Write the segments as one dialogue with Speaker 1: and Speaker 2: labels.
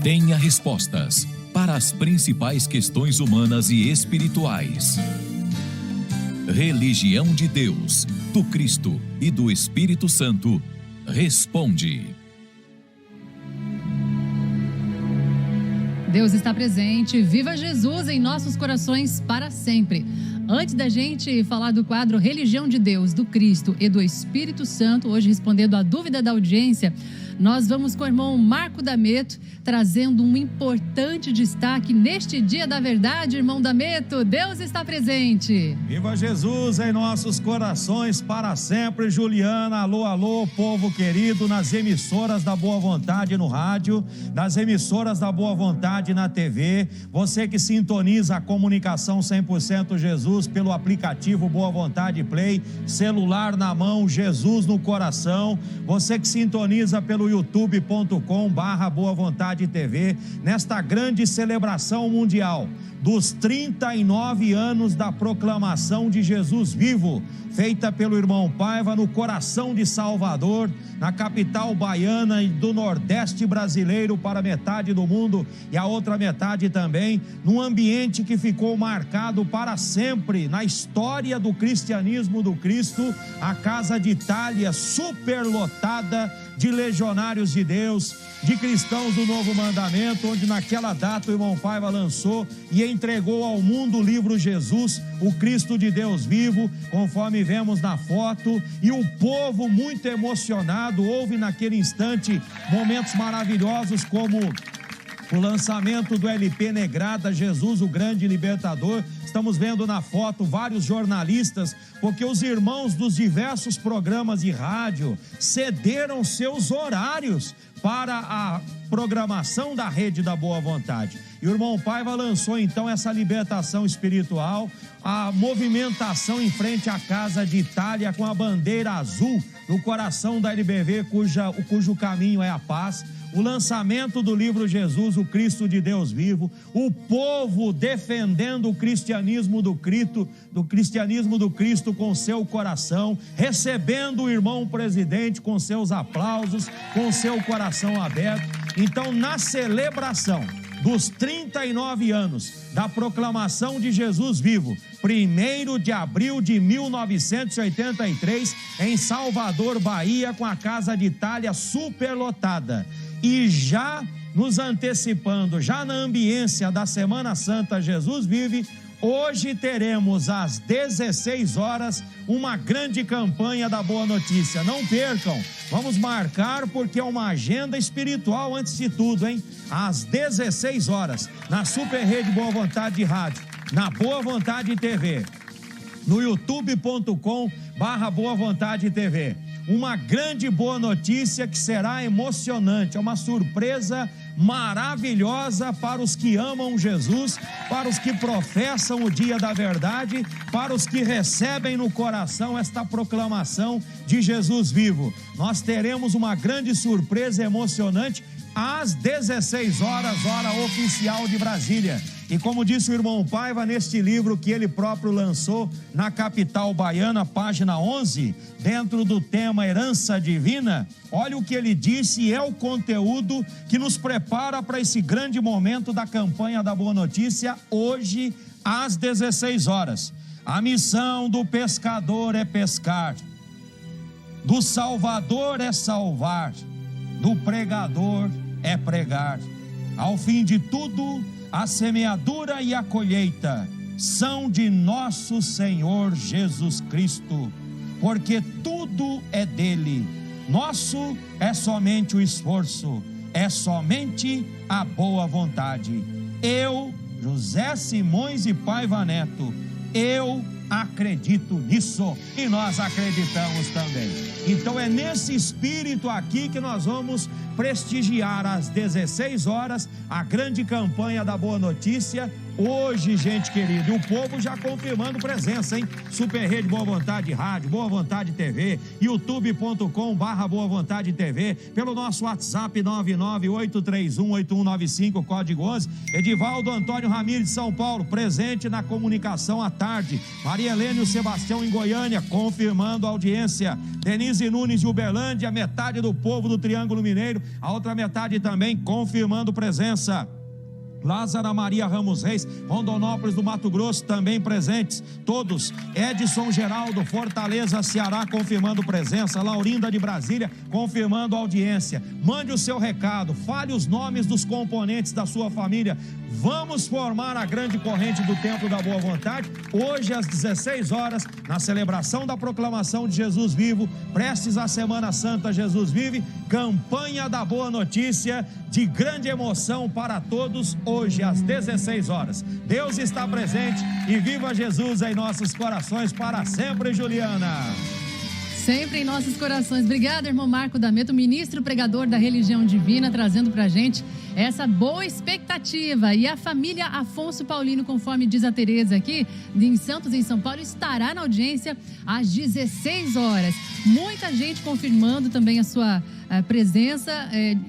Speaker 1: tenha respostas para as principais questões humanas e espirituais. Religião de Deus, do Cristo e do Espírito Santo, responde.
Speaker 2: Deus está presente, viva Jesus em nossos corações para sempre. Antes da gente falar do quadro Religião de Deus, do Cristo e do Espírito Santo, hoje respondendo a dúvida da audiência, nós vamos com o irmão Marco D'Ameto, trazendo um importante destaque neste dia da verdade. Irmão D'Ameto, Deus está presente.
Speaker 3: Viva Jesus em nossos corações para sempre. Juliana, alô, alô, povo querido, nas emissoras da Boa Vontade no rádio, nas emissoras da Boa Vontade na TV, você que sintoniza a comunicação 100% Jesus pelo aplicativo Boa Vontade Play, celular na mão, Jesus no coração, você que sintoniza pelo youtube.com/Boa Vontade TV, nesta grande celebração mundial dos 39 anos da proclamação de Jesus vivo, feita pelo irmão Paiva no coração de Salvador, na capital baiana e do Nordeste brasileiro para metade do mundo e a outra metade também, num ambiente que ficou marcado para sempre na história do cristianismo do Cristo, a Casa de Itália superlotada de legionários de Deus, de cristãos do Novo Mandamento, onde naquela data o irmão Paiva lançou e entregou ao mundo o livro Jesus, o Cristo de Deus vivo, conforme vemos na foto, e o povo muito emocionado, houve naquele instante momentos maravilhosos como o lançamento do LP Negrada, Jesus, o grande libertador. Estamos vendo na foto vários jornalistas, porque os irmãos dos diversos programas de rádio cederam seus horários para a programação da Rede da Boa Vontade. E o irmão Paiva lançou então essa libertação espiritual, a movimentação em frente à Casa de Itália com a bandeira azul no coração da LBV, cujo caminho é a paz. O lançamento do livro Jesus, o Cristo de Deus vivo, o povo defendendo o cristianismo do Cristo com seu coração, recebendo o irmão presidente com seus aplausos, com seu coração aberto. Então, na celebração dos 39 anos da proclamação de Jesus vivo, 1º de abril de 1983, em Salvador, Bahia, com a Casa de Itália superlotada. E já nos antecipando, já na ambiência da Semana Santa Jesus Vive, hoje teremos às 16 horas uma grande campanha da Boa Notícia. Não percam, vamos marcar porque é uma agenda espiritual antes de tudo, hein? Às 16 horas, na Super Rede Boa Vontade de Rádio, na Boa Vontade TV, no youtube.com/Boa Vontade TV. Uma grande boa notícia que será emocionante, é uma surpresa maravilhosa para os que amam Jesus, para os que professam o dia da verdade, para os que recebem no coração esta proclamação de Jesus vivo. Nós teremos uma grande surpresa emocionante às 16 horas, hora oficial de Brasília. E como disse o irmão Paiva, neste livro que ele próprio lançou na capital baiana, página 11, dentro do tema Herança Divina, olha o que ele disse e é o conteúdo que nos prepara para esse grande momento da campanha da Boa Notícia, hoje às 16 horas. A missão do pescador é pescar, do salvador é salvar, do pregador é pregar. Ao fim de tudo, a semeadura e a colheita são de nosso Senhor Jesus Cristo, porque tudo é dele. Nosso é somente o esforço, é somente a boa vontade. Eu, José Simões e Paiva Neto, eu acredito nisso e nós acreditamos também. Então é nesse espírito aqui que nós vamos prestigiar às 16 horas a grande campanha da Boa Notícia, hoje, gente querida. E o povo já confirmando presença, hein? Super Rede Boa Vontade Rádio, Boa Vontade TV, youtube.com/Boa Vontade TV, pelo nosso WhatsApp 998318195, código 11. Edivaldo Antônio Ramires de São Paulo, presente na comunicação à tarde. Maria Helene e o Sebastião em Goiânia, confirmando a audiência. Denise Nunes de Uberlândia, metade do povo do Triângulo Mineiro, a outra metade também confirmando presença. Lázara Maria Ramos Reis, Rondonópolis do Mato Grosso, também presentes, todos. Edson Geraldo, Fortaleza, Ceará, confirmando presença. Laurinda de Brasília, confirmando audiência. Mande o seu recado, fale os nomes dos componentes da sua família. Vamos formar a grande corrente do Templo da Boa Vontade, hoje às 16 horas, na celebração da proclamação de Jesus vivo, prestes à Semana Santa Jesus Vive, campanha da Boa Notícia, de grande emoção para todos, hoje às 16 horas. Deus está presente e viva Jesus em nossos corações para sempre, Juliana.
Speaker 2: Sempre em nossos corações. Obrigada, irmão Marco D'Ameto, ministro pregador da religião divina, trazendo pra gente essa boa expectativa. E a família Afonso Paulino, conforme diz a Tereza aqui, em Santos, em São Paulo, estará na audiência às 16 horas. Muita gente confirmando também a sua presença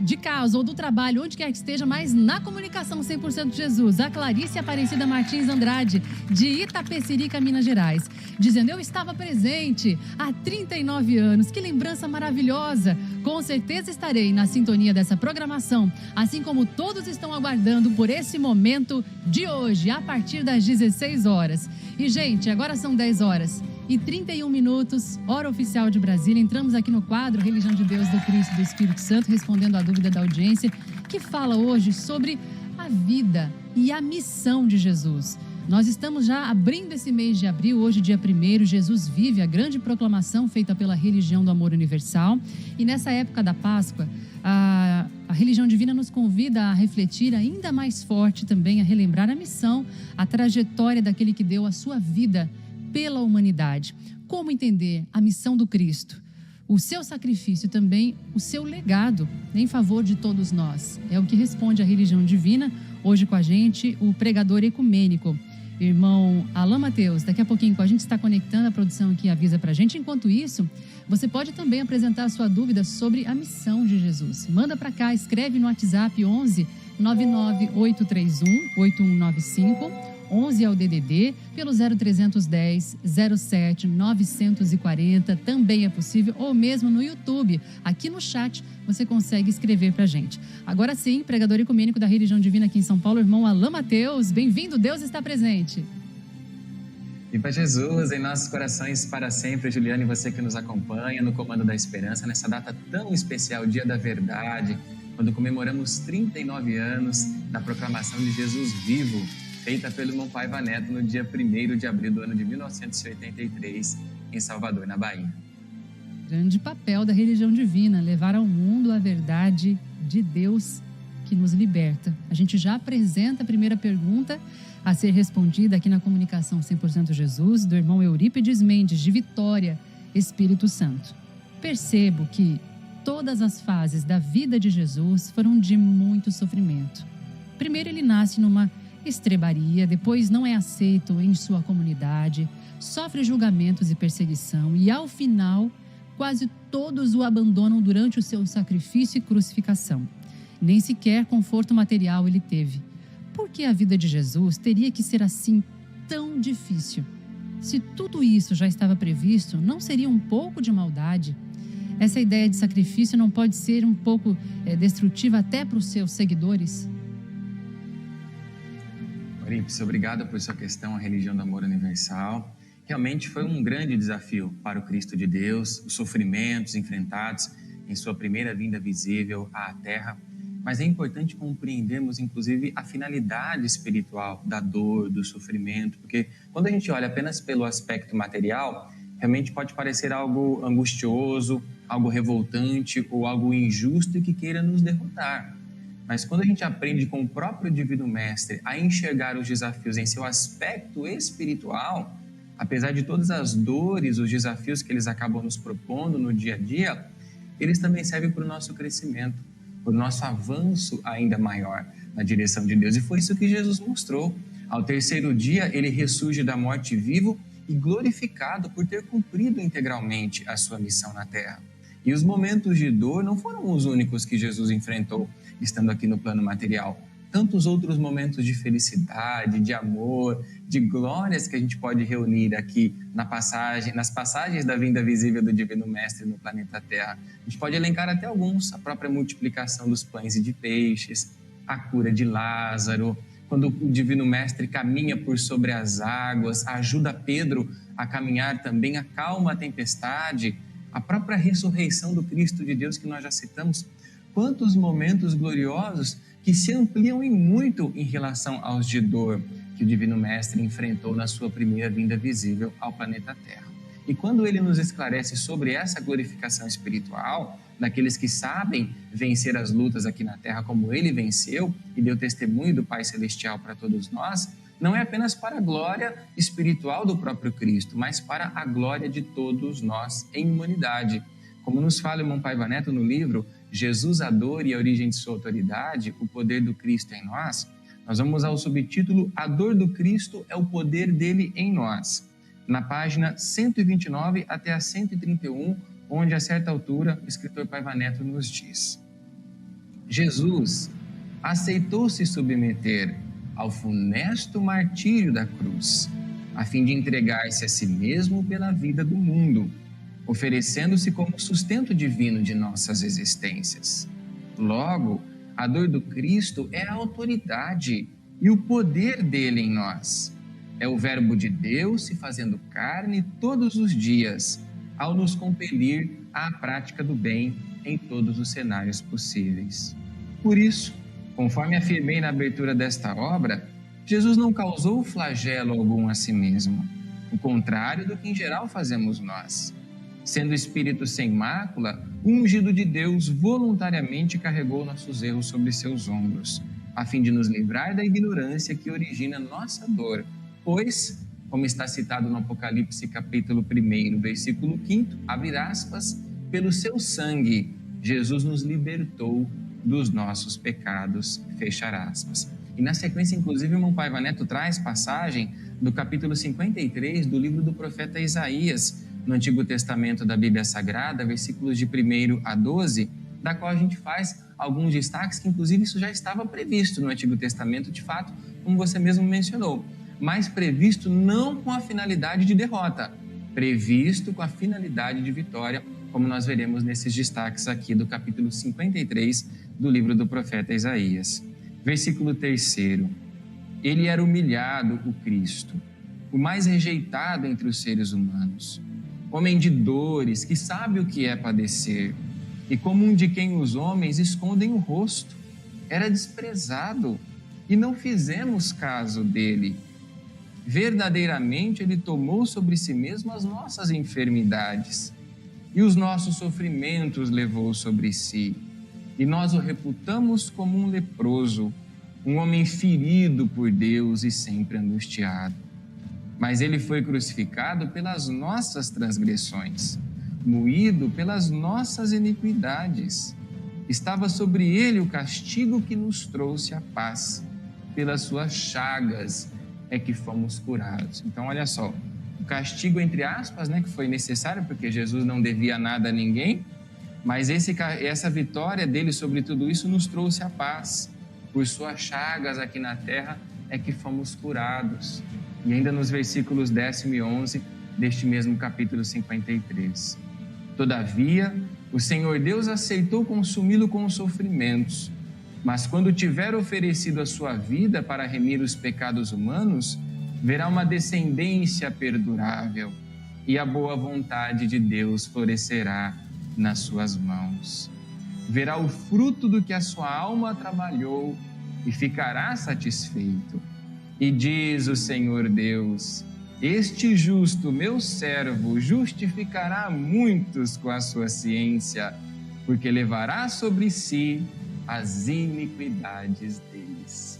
Speaker 2: de casa ou do trabalho, onde quer que esteja, mas na comunicação 100% Jesus. A Clarice Aparecida Martins Andrade, de Itapecerica, Minas Gerais, dizendo: eu estava presente há 39 anos, que lembrança maravilhosa. Com certeza estarei na sintonia dessa programação, assim como todos estão aguardando por esse momento de hoje, a partir das 16 horas. E, gente, agora são 10 horas e 31 minutos, hora oficial de Brasília. Entramos aqui no quadro Religião de Deus, do Cristo e do Espírito Santo, respondendo à dúvida da audiência, que fala hoje sobre a vida e a missão de Jesus. Nós estamos já abrindo esse mês de abril, hoje dia 1º, Jesus vive, a grande proclamação feita pela religião do amor universal. E nessa época da Páscoa, a religião divina nos convida a refletir ainda mais forte também, a relembrar a missão, a trajetória daquele que deu a sua vida pela humanidade. Como entender a missão do Cristo? O seu sacrifício e também o seu legado em favor de todos nós. É o que responde a religião divina. Hoje com a gente, o pregador ecumênico, irmão Alain Mateus. Daqui a pouquinho a gente está conectando, a produção aqui avisa pra gente. Enquanto isso, você pode também apresentar a sua dúvida sobre a missão de Jesus. Manda para cá, escreve no WhatsApp 11 99831 8195. 11 é o DDD, pelo 0310 07 940, também é possível, ou mesmo no YouTube, aqui no chat, você consegue escrever pra gente. Agora sim, pregador ecumênico da religião divina aqui em São Paulo, irmão Alain Mateus, bem-vindo, Deus está presente.
Speaker 4: Viva Jesus em nossos corações para sempre. Juliana, e você que nos acompanha no Comando da Esperança, nessa data tão especial, Dia da Verdade, quando comemoramos 39 anos da proclamação de Jesus vivo, feita pelo irmão Paiva Neto no dia 1º de abril do ano de 1983, em Salvador, na Bahia.
Speaker 2: Grande papel da religião divina, levar ao mundo a verdade de Deus que nos liberta. A gente já apresenta a primeira pergunta a ser respondida aqui na comunicação 100% Jesus, do irmão Eurípides Mendes, de Vitória, Espírito Santo. Percebo que todas as fases da vida de Jesus foram de muito sofrimento. Primeiro, ele nasce numa estrebaria, depois não é aceito em sua comunidade, sofre julgamentos e perseguição e, ao final, quase todos o abandonam durante o seu sacrifício e crucificação. Nem sequer conforto material ele teve. Por que a vida de Jesus teria que ser assim tão difícil? Se tudo isso já estava previsto, não seria um pouco de maldade? Essa ideia de sacrifício não pode ser um pouco destrutiva até para os seus seguidores?
Speaker 4: Eurípides, obrigado por sua questão, a religião do amor universal. Realmente foi um grande desafio para o Cristo de Deus, os sofrimentos enfrentados em sua primeira vinda visível à Terra. Mas é importante compreendermos, inclusive, a finalidade espiritual da dor, do sofrimento, porque quando a gente olha apenas pelo aspecto material, realmente pode parecer algo angustioso, algo revoltante ou algo injusto e que queira nos derrotar. Mas quando a gente aprende com o próprio Divino Mestre a enxergar os desafios em seu aspecto espiritual, apesar de todas as dores, os desafios que eles acabam nos propondo no dia a dia, eles também servem para o nosso crescimento, para o nosso avanço ainda maior. na direção de Deus. E foi isso que Jesus mostrou. Ao terceiro dia, ele ressurge da morte vivo e glorificado por ter cumprido integralmente a sua missão na terra. E os momentos de dor não foram os únicos que Jesus enfrentou estando aqui no plano material. Tantos outros momentos de felicidade, de amor, de glórias que a gente pode reunir aqui nas passagens da vinda visível do Divino Mestre no planeta Terra. A gente pode elencar até alguns: a própria multiplicação dos pães e de peixes, a cura de Lázaro, quando o Divino Mestre caminha por sobre as águas, ajuda Pedro a caminhar também, acalma a tempestade, a própria ressurreição do Cristo de Deus que nós já citamos. Quantos momentos gloriosos que se ampliam em muito em relação aos de dor que o Divino Mestre enfrentou na sua primeira vinda visível ao planeta Terra. E quando ele nos esclarece sobre essa glorificação espiritual, daqueles que sabem vencer as lutas aqui na Terra como ele venceu e deu testemunho do Pai Celestial para todos nós, não é apenas para a glória espiritual do próprio Cristo, mas para a glória de todos nós em humanidade. Como nos fala o irmão Paiva Neto no livro Jesus, a Dor e a Origem de Sua Autoridade, o Poder do Cristo em Nós, nós vamos ao subtítulo A Dor do Cristo é o Poder dele em Nós, na página 129 até a 131, onde a certa altura o escritor Paiva Neto nos diz: Jesus aceitou se submeter ao funesto martírio da cruz, a fim de entregar-se a si mesmo pela vida do mundo, oferecendo-se como sustento divino de nossas existências. Logo, a dor do Cristo é a autoridade e o poder dele em nós. É o Verbo de Deus se fazendo carne todos os dias, ao nos compelir à prática do bem em todos os cenários possíveis. Por isso, conforme afirmei na abertura desta obra, Jesus não causou flagelo algum a si mesmo, o contrário do que em geral fazemos nós. Sendo espírito sem mácula, o ungido de Deus voluntariamente carregou nossos erros sobre seus ombros, a fim de nos livrar da ignorância que origina nossa dor. Pois, como está citado no Apocalipse capítulo 1, versículo 5, abre aspas, pelo seu sangue, Jesus nos libertou dos nossos pecados, fechar aspas. E na sequência, inclusive, o irmão Paiva Neto traz passagem do capítulo 53 do livro do profeta Isaías, no Antigo Testamento da Bíblia Sagrada, versículos de 1 a 12, da qual a gente faz alguns destaques que, inclusive, isso já estava previsto no Antigo Testamento, de fato, como você mesmo mencionou, mas previsto não com a finalidade de derrota, previsto com a finalidade de vitória, como nós veremos nesses destaques aqui do capítulo 53 do livro do profeta Isaías. Versículo 3, ele era humilhado, o Cristo, o mais rejeitado entre os seres humanos, homem de dores, que sabe o que é padecer, e como um de quem os homens escondem o rosto, era desprezado e não fizemos caso dele. Verdadeiramente ele tomou sobre si mesmo as nossas enfermidades e os nossos sofrimentos levou sobre si, e nós o reputamos como um leproso, um homem ferido por Deus e sempre angustiado. Mas ele foi crucificado pelas nossas transgressões, moído pelas nossas iniquidades. Estava sobre ele o castigo que nos trouxe a paz. Pelas suas chagas é que fomos curados. Então, olha só, o castigo, entre aspas, que foi necessário, porque Jesus não devia nada a ninguém, mas essa vitória dele sobre tudo isso nos trouxe a paz. Por suas chagas aqui na terra é que fomos curados. E ainda nos versículos 10 e 11 deste mesmo capítulo 53. Todavia, o Senhor Deus aceitou consumi-lo com os sofrimentos, mas quando tiver oferecido a sua vida para remir os pecados humanos, verá uma descendência perdurável e a boa vontade de Deus florescerá nas suas mãos. Verá o fruto do que a sua alma trabalhou e ficará satisfeito. E diz o Senhor Deus: este justo, meu servo, justificará muitos com a sua ciência, porque levará sobre si as iniquidades deles.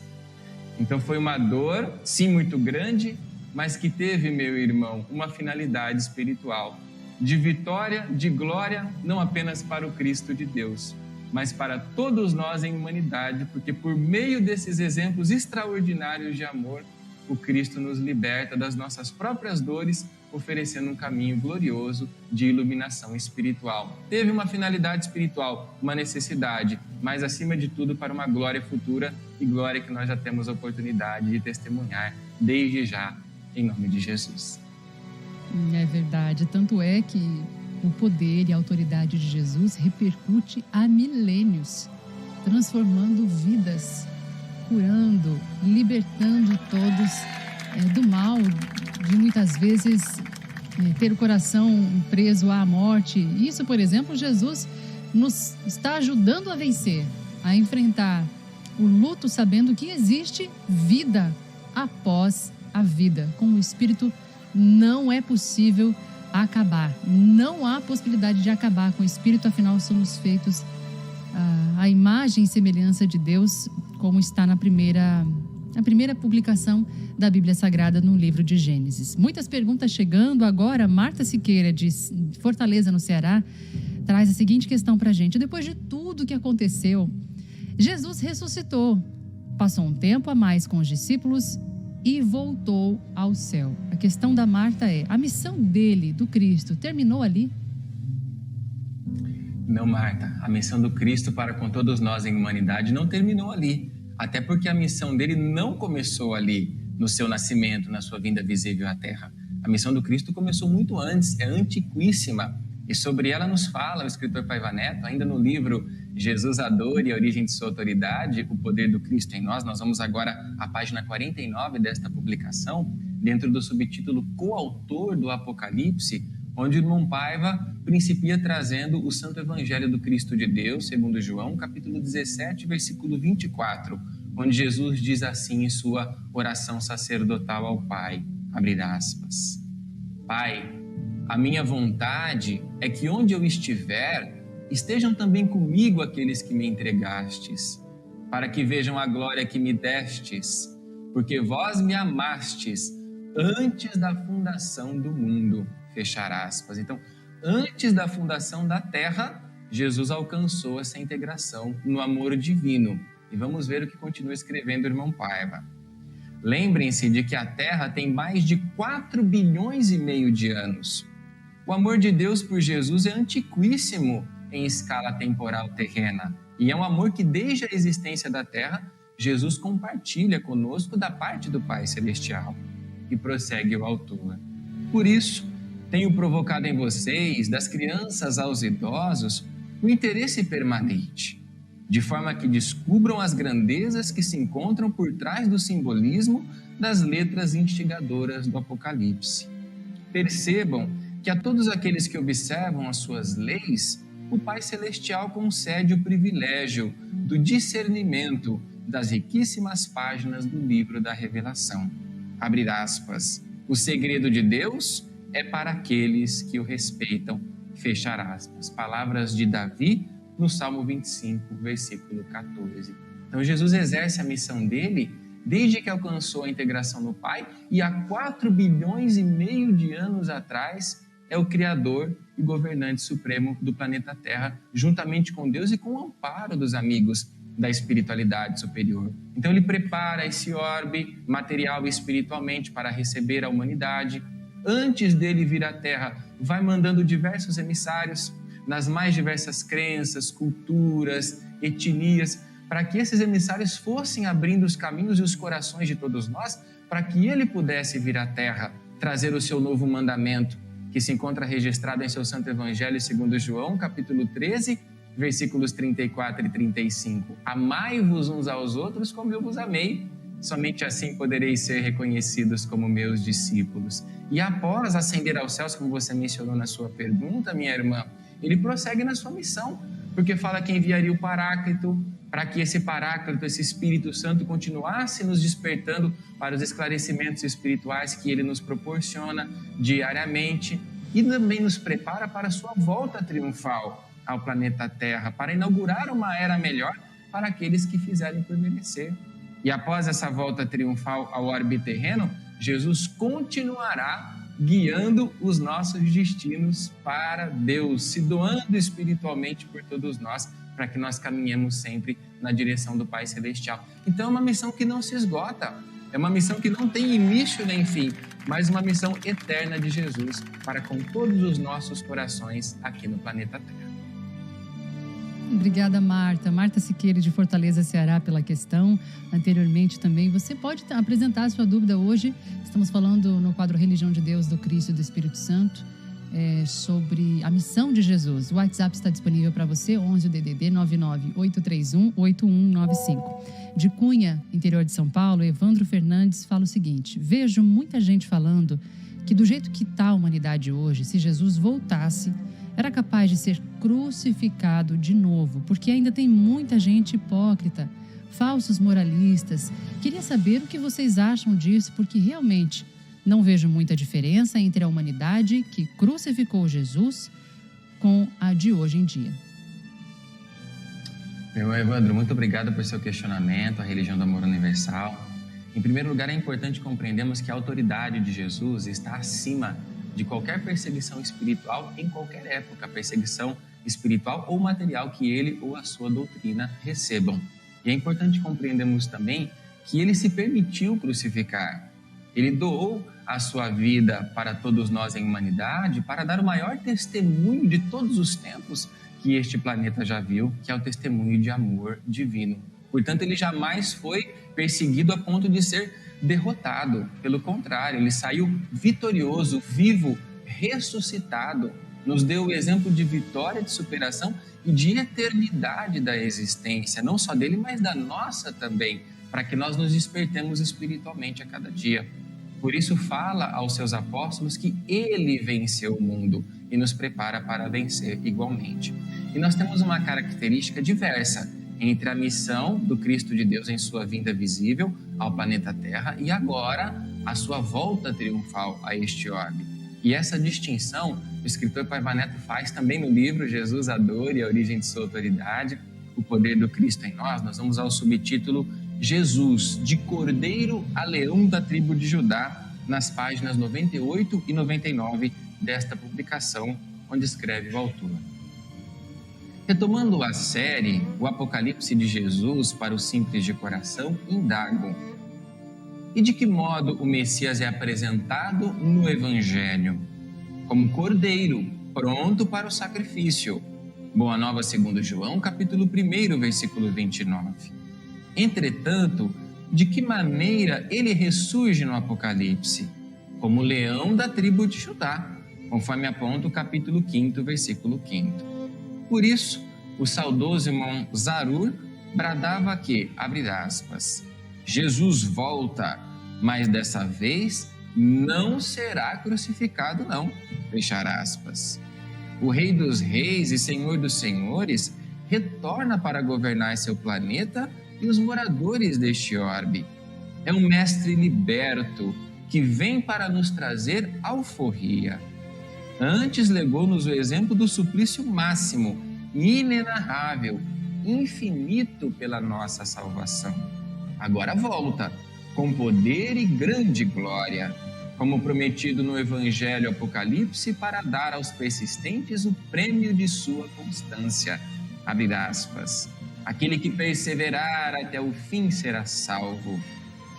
Speaker 4: Então foi uma dor, sim, muito grande, mas que teve, meu irmão, uma finalidade espiritual, de vitória, de glória, não apenas para o Cristo de Deus, mas para todos nós em humanidade, porque por meio desses exemplos extraordinários de amor, o Cristo nos liberta das nossas próprias dores, oferecendo um caminho glorioso de iluminação espiritual. Teve uma finalidade espiritual, uma necessidade, mas acima de tudo para uma glória futura, e glória que nós já temos a oportunidade de testemunhar desde já, em nome de Jesus.
Speaker 2: É verdade, tanto é que o poder e a autoridade de Jesus repercute há milênios, transformando vidas, curando, libertando todos do mal, de muitas vezes ter o coração preso à morte. Isso, por exemplo, Jesus nos está ajudando a vencer, a enfrentar o luto, sabendo que existe vida após a vida. Com o Espírito não é possível acabar, não há possibilidade de acabar com o Espírito, afinal somos feitos à imagem e semelhança de Deus, como está na primeira publicação da Bíblia Sagrada no livro de Gênesis. Muitas perguntas chegando agora. Marta Siqueira, de Fortaleza, no Ceará, traz a seguinte questão para a gente. Depois de tudo que aconteceu, Jesus ressuscitou, passou um tempo a mais com os discípulos e voltou ao céu. A questão da Marta é: a missão dele, do Cristo, terminou ali?
Speaker 4: Não, Marta, a missão do Cristo para com todos nós em humanidade não terminou ali. Até porque a missão dele não começou ali, no seu nascimento, na sua vinda visível à Terra. A missão do Cristo começou muito antes, é antiquíssima. E sobre ela nos fala o escritor Paiva Neto, ainda no livro Jesus, a Dor e a Origem de Sua Autoridade, o Poder do Cristo em Nós. Nós vamos agora à página 49 desta publicação, dentro do subtítulo Coautor do Apocalipse, onde o irmão Paiva principia trazendo o Santo Evangelho do Cristo de Deus, segundo João, capítulo 17, versículo 24, onde Jesus diz assim em sua oração sacerdotal ao Pai, abre aspas: Pai, a minha vontade é que onde eu estiver, estejam também comigo aqueles que me entregastes, para que vejam a glória que me destes, porque vós me amastes antes da fundação do mundo. Fechar aspas. Então, antes da fundação da terra, Jesus alcançou essa integração no amor divino. E vamos ver o que continua escrevendo o irmão Paiva. Lembrem-se de que a terra tem mais de 4 bilhões e meio de anos. O amor de Deus por Jesus é antiquíssimo em escala temporal terrena. E é um amor que, desde a existência da terra, Jesus compartilha conosco da parte do Pai Celestial. E prossegue o autor. Por isso, tenho provocado em vocês, das crianças aos idosos, o interesse permanente, de forma que descubram as grandezas que se encontram por trás do simbolismo das letras instigadoras do Apocalipse. Percebam que a todos aqueles que observam as suas leis, o Pai Celestial concede o privilégio do discernimento das riquíssimas páginas do livro da Revelação. Abre aspas. O segredo de Deus é para aqueles que o respeitam. Fechar aspas. Palavras de Davi no Salmo 25, versículo 14. Então Jesus exerce a missão dele desde que alcançou a integração no Pai, e há 4 bilhões e meio de anos atrás é o Criador e governante supremo do planeta Terra, juntamente com Deus e com o amparo dos amigos da espiritualidade superior. Então ele prepara esse orbe material e espiritualmente para receber a humanidade. Antes dele vir à Terra, vai mandando diversos emissários nas mais diversas crenças, culturas, etnias, para que esses emissários fossem abrindo os caminhos e os corações de todos nós, para que ele pudesse vir à Terra, trazer o seu novo mandamento, que se encontra registrado em seu Santo Evangelho segundo João, capítulo 13, versículos 34 e 35. Amai-vos uns aos outros como eu vos amei, somente assim podereis ser reconhecidos como meus discípulos. E após ascender aos céus, como você mencionou na sua pergunta, minha irmã, ele prossegue na sua missão, porque fala que enviaria o Paráclito, para que esse Paráclito, esse Espírito Santo, continuasse nos despertando para os esclarecimentos espirituais que ele nos proporciona diariamente, e também nos prepara para a sua volta triunfal ao planeta Terra, para inaugurar uma era melhor para aqueles que fizerem por merecer. E após essa volta triunfal ao orbe terreno, Jesus continuará guiando os nossos destinos para Deus, se doando espiritualmente por todos nós, para que nós caminhemos sempre na direção do Pai Celestial. Então é uma missão que não se esgota, é uma missão que não tem início nem fim, mas uma missão eterna de Jesus para com todos os nossos corações aqui no planeta Terra.
Speaker 2: Obrigada, Marta. Marta Siqueira, de Fortaleza, Ceará, pela questão. Anteriormente também, você pode apresentar a sua dúvida hoje. Estamos falando no quadro Religião de Deus, do Cristo e do Espírito Santo, sobre a missão de Jesus. O WhatsApp está disponível para você, 11 DDD 998318195. De Cunha, interior de São Paulo, Evandro Fernandes fala o seguinte: vejo muita gente falando que do jeito que está a humanidade hoje, se Jesus voltasse, era capaz de ser crucificado de novo, porque ainda tem muita gente hipócrita, falsos moralistas. Queria saber o que vocês acham disso, porque realmente não vejo muita diferença entre a humanidade que crucificou Jesus com a de hoje em dia.
Speaker 4: Meu Evandro, muito obrigado por seu questionamento, a religião do amor universal. Em primeiro lugar, é importante compreendermos que a autoridade de Jesus está acima de qualquer perseguição espiritual em qualquer época, perseguição espiritual ou material que ele ou a sua doutrina recebam. E é importante compreendermos também que ele se permitiu crucificar. Ele doou a sua vida para todos nós em humanidade para dar o maior testemunho de todos os tempos que este planeta já viu, que é o testemunho de amor divino. Portanto, ele jamais foi perseguido a ponto de ser derrotado. Pelo contrário, ele saiu vitorioso, vivo, ressuscitado. Nos deu o exemplo de vitória, de superação e de eternidade da existência, não só dele, mas da nossa também, para que nós nos despertemos espiritualmente a cada dia. Por isso fala aos seus apóstolos que ele venceu o mundo e nos prepara para vencer igualmente. E nós temos uma característica diversa entre a missão do Cristo de Deus em sua vinda visível ao planeta Terra e agora a sua volta triunfal a este orbe. E essa distinção o escritor Paiva Neto faz também no livro Jesus, a Dor e a Origem de Sua Autoridade, o Poder do Cristo em Nós. Nós vamos ao subtítulo Jesus, de Cordeiro a Leão da Tribo de Judá, nas páginas 98 e 99 desta publicação, onde escreve o autor. Retomando a série, o Apocalipse de Jesus para os simples de coração, indago: e de que modo o Messias é apresentado no Evangelho? Como cordeiro, pronto para o sacrifício. Boa Nova segundo João, capítulo 1, versículo 29. Entretanto, de que maneira ele ressurge no Apocalipse? Como leão da tribo de Judá, conforme aponta o capítulo 5, versículo 5. Por isso, o saudoso irmão Zarur bradava que, abre aspas, Jesus volta, mas dessa vez não será crucificado não, fechar aspas. O Rei dos Reis e Senhor dos Senhores retorna para governar seu planeta e os moradores deste orbe. É um mestre liberto que vem para nos trazer alforria. Antes legou-nos o exemplo do suplício máximo, inenarrável, infinito pela nossa salvação. Agora volta, com poder e grande glória, como prometido no Evangelho Apocalipse, para dar aos persistentes o prêmio de sua constância. Abre aspas. Aquele que perseverar até o fim será salvo.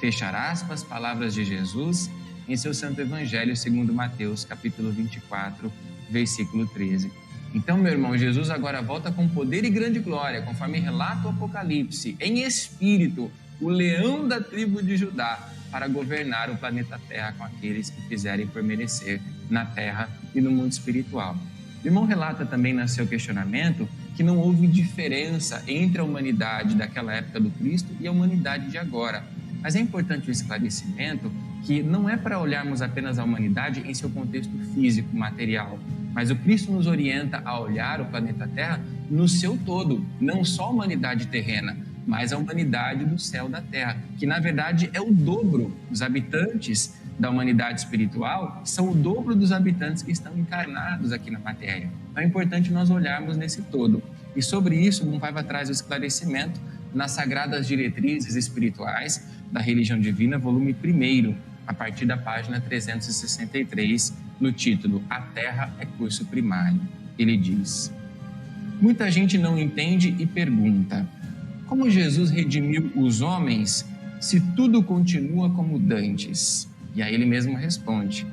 Speaker 4: Fechar aspas, palavras de Jesus em seu Santo Evangelho segundo Mateus, capítulo 24, versículo 13. Então, meu irmão, Jesus agora volta com poder e grande glória, conforme relata o Apocalipse, em espírito, o leão da tribo de Judá, para governar o planeta Terra com aqueles que fizerem por merecer na Terra e no mundo espiritual. O irmão relata também no seu questionamento que não houve diferença entre a humanidade daquela época do Cristo e a humanidade de agora. Mas é importante o esclarecimento que não é para olharmos apenas a humanidade em seu contexto físico, material, mas o Cristo nos orienta a olhar o planeta Terra no seu todo, não só a humanidade terrena, mas a humanidade do céu da terra, que na verdade é o dobro. Os habitantes da humanidade espiritual são o dobro dos habitantes que estão encarnados aqui na matéria. Então é importante nós olharmos nesse todo. E sobre isso, o Paiva traz o esclarecimento nas Sagradas Diretrizes Espirituais da Religião Divina, volume 1, a partir da página 363, no título A Terra é Curso Primário. Ele diz: Muita gente não entende e pergunta: como Jesus redimiu os homens se tudo continua como dantes? E aí ele mesmo responde: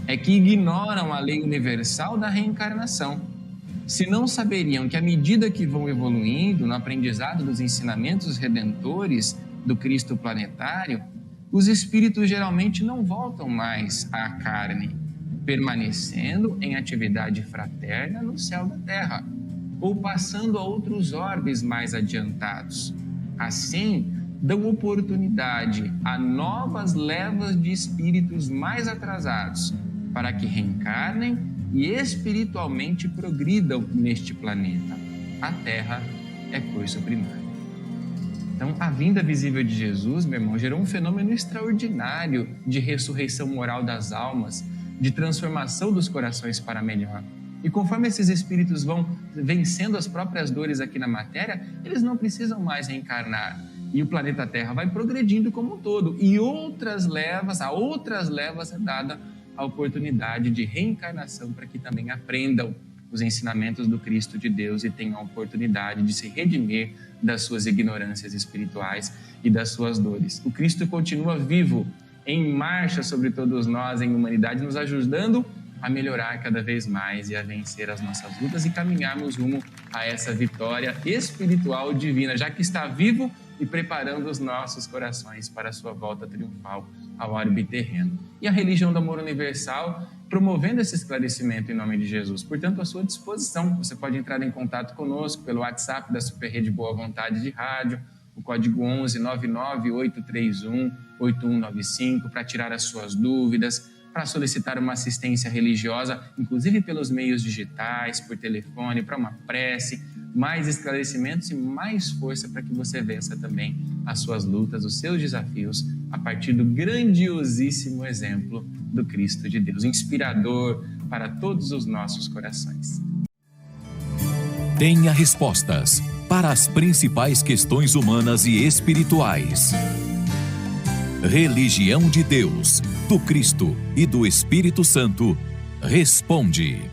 Speaker 4: é que ignoram a lei universal da reencarnação. Se não saberiam que à medida que vão evoluindo no aprendizado dos ensinamentos redentores do Cristo planetário, os espíritos geralmente não voltam mais à carne, permanecendo em atividade fraterna no céu da Terra, ou passando a outros orbes mais adiantados. Assim, dão oportunidade a novas levas de espíritos mais atrasados para que reencarnem e espiritualmente progridam neste planeta. A Terra é curso primário. Então, a vinda visível de Jesus, meu irmão, gerou um fenômeno extraordinário de ressurreição moral das almas, de transformação dos corações para melhor. E conforme esses espíritos vão vencendo as próprias dores aqui na matéria, eles não precisam mais reencarnar. E o planeta Terra vai progredindo como um todo. E a outras levas é dada a oportunidade de reencarnação para que também aprendam os ensinamentos do Cristo de Deus e tenham a oportunidade de se redimir das suas ignorâncias espirituais e das suas dores. O Cristo continua vivo, em marcha sobre todos nós, em humanidade, nos ajudando a melhorar cada vez mais e a vencer as nossas lutas e caminharmos rumo a essa vitória espiritual divina, já que está vivo e preparando os nossos corações para a sua volta triunfal ao orbe terreno. E a religião do amor universal promovendo esse esclarecimento em nome de Jesus. Portanto, à sua disposição, você pode entrar em contato conosco pelo WhatsApp da Super Rede Boa Vontade de Rádio, o código 11 99831 8195, para tirar as suas dúvidas, para solicitar uma assistência religiosa, inclusive pelos meios digitais, por telefone, para uma prece, mais esclarecimentos e mais força para que você vença também as suas lutas, os seus desafios, a partir do grandiosíssimo exemplo do Cristo de Deus, inspirador para todos os nossos corações.
Speaker 1: Tenha respostas para as principais questões humanas e espirituais. Religião de Deus, do Cristo e do Espírito Santo, responde.